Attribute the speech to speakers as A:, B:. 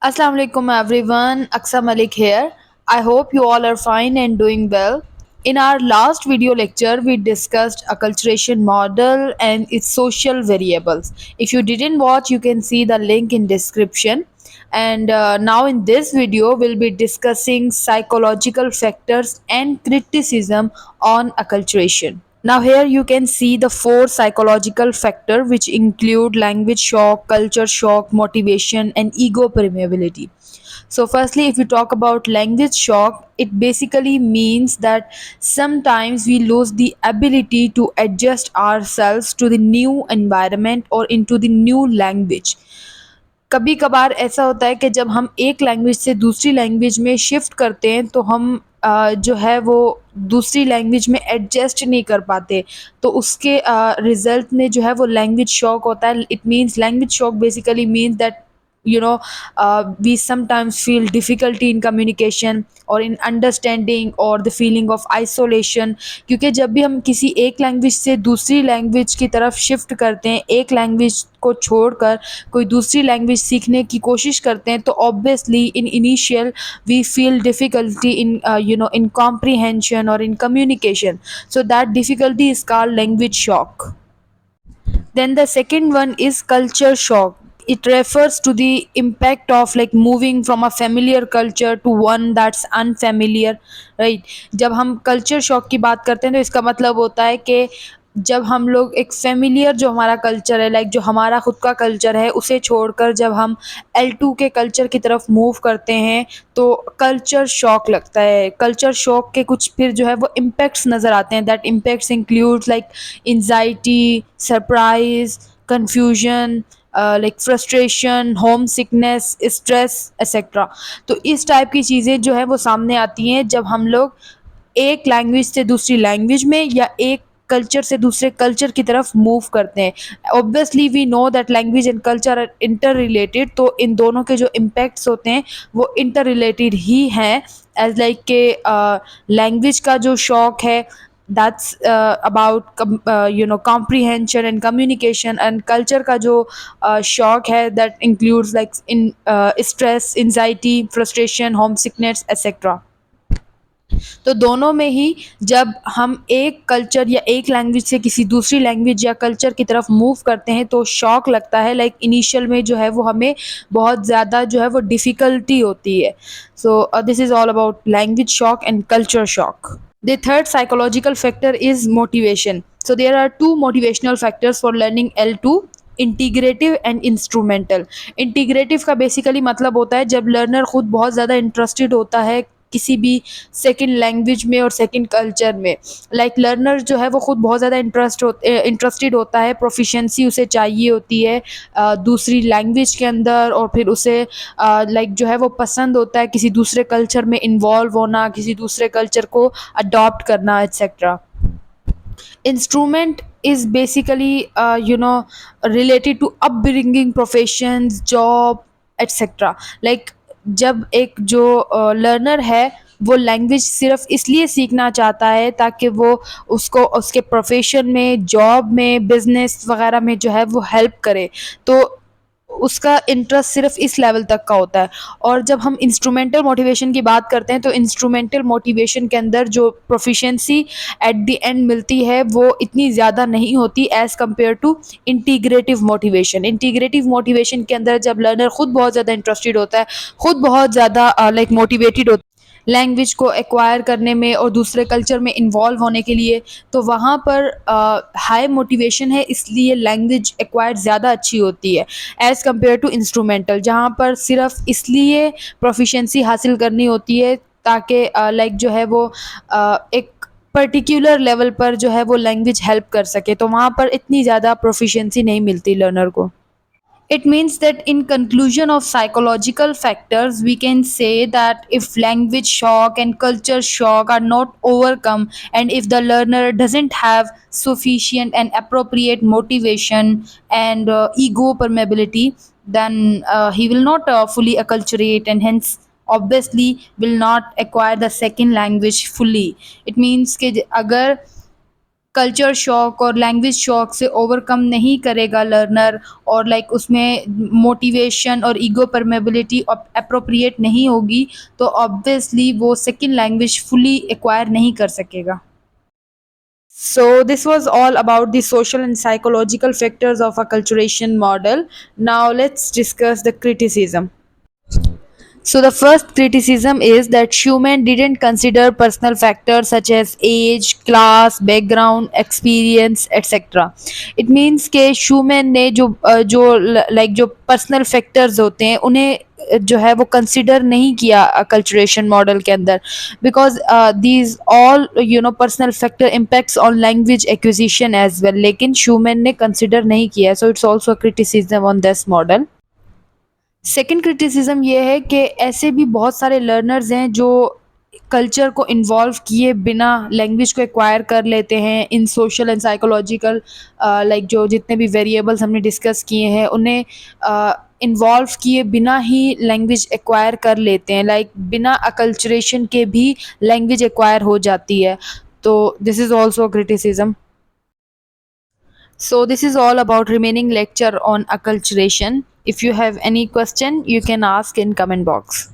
A: Assalamu alaikum everyone, Aksa Malik here. I hope you all are fine and doing well. In our last video lecture, we discussed acculturation model and its social variables. If you didn't watch, you can see the link in description. And now in this video, we'll be discussing psychological factors and criticism on acculturation. Now here you can see the four psychological factors which include language shock, culture shock, motivation and ego permeability. So firstly, if we talk about language shock, it basically means that sometimes we lose the ability to adjust ourselves to the new environment or into the new language. कभी कभार ऐसा होता है कि जब हम एक language से दूसरी लैंग्वेज में शिफ्ट करते हैं तो हम जो है वो दूसरी लैंग्वेज में एडजस्ट नहीं कर पाते, तो उसके रिजल्ट में जो है वो लैंग्वेज शॉक होता है. It means language shock basically means that you know we sometimes feel difficulty in communication or in understanding or the feeling of isolation. क्योंकि जब भी हम किसी एक लैंग्वेज से दूसरी लैंग्वेज की तरफ शिफ्ट करते हैं, एक लैंग्वेज को छोड़कर कोई दूसरी लैंग्वेज सीखने की कोशिश करते हैं, तो obviously in initial we feel difficulty in in comprehension और in communication. So that difficulty is called language shock. Then the second one is culture shock. It refers to the impact of like moving from a familiar culture to one that's unfamiliar, right? जब हम culture shock की बात करते हैं तो इसका मतलब होता है कि जब हम लोग एक फेमिलियर जो हमारा कल्चर है, लाइक जो हमारा खुद का कल्चर है, उसे छोड़कर जब हम L2 के कल्चर की तरफ मूव करते हैं तो कल्चर शॉक लगता है. कल्चर शॉक के कुछ फिर जो है वो इम्पैक्ट्स नज़र आते हैं. That impacts include like anxiety, surprise, confusion, like frustration, home sickness, stress etcetera. तो इस टाइप की चीज़ें जो है वो सामने आती हैं जब हम लोग एक लैंग्वेज से दूसरी लैंग्वेज में या एक कल्चर से दूसरे कल्चर की तरफ मूव करते हैं. Obviously we know that language and culture are interrelated, तो इन दोनों के जो इम्पैक्ट्स होते हैं वो इंटर रिलेटेड ही हैं. एज लाइक के लैंग्वेज का जो शौक है, that's about comprehension and communication, and culture का जो शौक है that includes like in stress, anxiety, frustration, homesickness etc. तो दोनों में ही जब हम एक कल्चर या एक लैंग्वेज से किसी दूसरी लैंग्वेज या कल्चर की तरफ मूव करते हैं तो शॉक लगता है. लाइक इनिशियल में जो है वो हमें बहुत ज़्यादा जो है वो डिफ़िकल्टी होती है. So this is all about language shock and culture shock. The third psychological factor is motivation. So there are two motivational factors for learning L2: integrative and instrumental. Integrative का बेसिकली मतलब होता है जब learner खुद बहुत ज़्यादा interested होता है किसी भी सेकंड लैंग्वेज में और सेकंड कल्चर में. लाइक लर्नर जो है वो खुद बहुत ज़्यादा इंटरेस्टेड होता है, प्रोफिशेंसी उसे चाहिए होती है दूसरी लैंग्वेज के अंदर, और फिर उसे लाइक जो है वो पसंद होता है किसी दूसरे कल्चर में इन्वॉल्व होना, किसी दूसरे कल्चर को अडॉप्ट करना etcetera. Instrument is basically related to upbringing, professions, job etc. Like जब एक जो लर्नर है वो लैंग्वेज सिर्फ इसलिए सीखना चाहता है ताकि वो उसको उसके प्रोफेशन में, जॉब में, बिजनेस वगैरह में जो है वो हेल्प करे, तो उसका इंटरेस्ट सिर्फ इस लेवल तक का होता है. और जब हम इंस्ट्रूमेंटल मोटिवेशन की बात करते हैं तो इंस्ट्रूमेंटल मोटिवेशन के अंदर जो प्रोफिशिएंसी एट द एंड मिलती है वो इतनी ज़्यादा नहीं होती as compare to integrative motivation. Integrative motivation के अंदर जब लर्नर खुद बहुत ज़्यादा इंटरेस्टेड होता है, खुद बहुत ज़्यादा लाइक मोटिवेटेड होता है लैंग्वेज को एक्वायर करने में और दूसरे कल्चर में इन्वॉल्व होने के लिए, तो वहाँ पर हाई मोटिवेशन है, इसलिए लैंग्वेज एक्वायर ज़्यादा अच्छी होती है एज़ कम्पेयर टू इंस्ट्रूमेंटल, जहाँ पर सिर्फ इसलिए प्रोफिशेंसी हासिल करनी होती है ताकि लाइक जो है वो एक पर्टिकुलर लेवल पर जो है वो लैंग्वेज हेल्प कर सके, तो वहाँ पर इतनी ज़्यादा प्रोफिशेंसी नहीं मिलती लर्नर को. It means that in conclusion of psychological factors, we can say that if language shock and culture shock are not overcome, and if the learner doesn't have sufficient and appropriate motivation and ego permeability, then he will not fully acculturate, and hence obviously will not acquire the second language fully. It means कि अगर culture shock और language shock से overcome नहीं करेगा learner, और like उसमें motivation और ego permeability appropriate नहीं होगी, तो ऑब्वियसली वो सेकंड लैंग्वेज फुली एक्वायर नहीं कर सकेगा. So this was all about the social and psychological factors of acculturation model. Now let's discuss the criticism. So the first criticism is that Schumann didn't consider personal factors such as age, class, background, experience, etc. It means कि Schumann ने जो personal factors होते हैं उन्हें जो है वो consider नहीं किया अकल्चरेशन मॉडल के अंदर, because these all personal factor impacts on language acquisition as well, लेकिन शूमैन ने कंसिडर नहीं किया. So it's also criticism on this model. Second criticism ये है कि ऐसे भी बहुत सारे लर्नर्स हैं जो कल्चर को इन्वॉल्व किए बिना लैंग्वेज को एक्वायर कर लेते हैं इन सोशल एंड साइकोलॉजिकल, लाइक जो जितने भी वेरिएबल्स हमने डिस्कस किए हैं उन्हें इन्वॉल्व किए बिना ही लैंग्वेज एक्वायर कर लेते हैं, लाइक बिना अकल्चरेशन के भी लैंग्वेज एक्वायर हो जाती है. तो this is also criticism. So this is all about remaining lecture on acculturation. If you have any question, you can ask in comment box.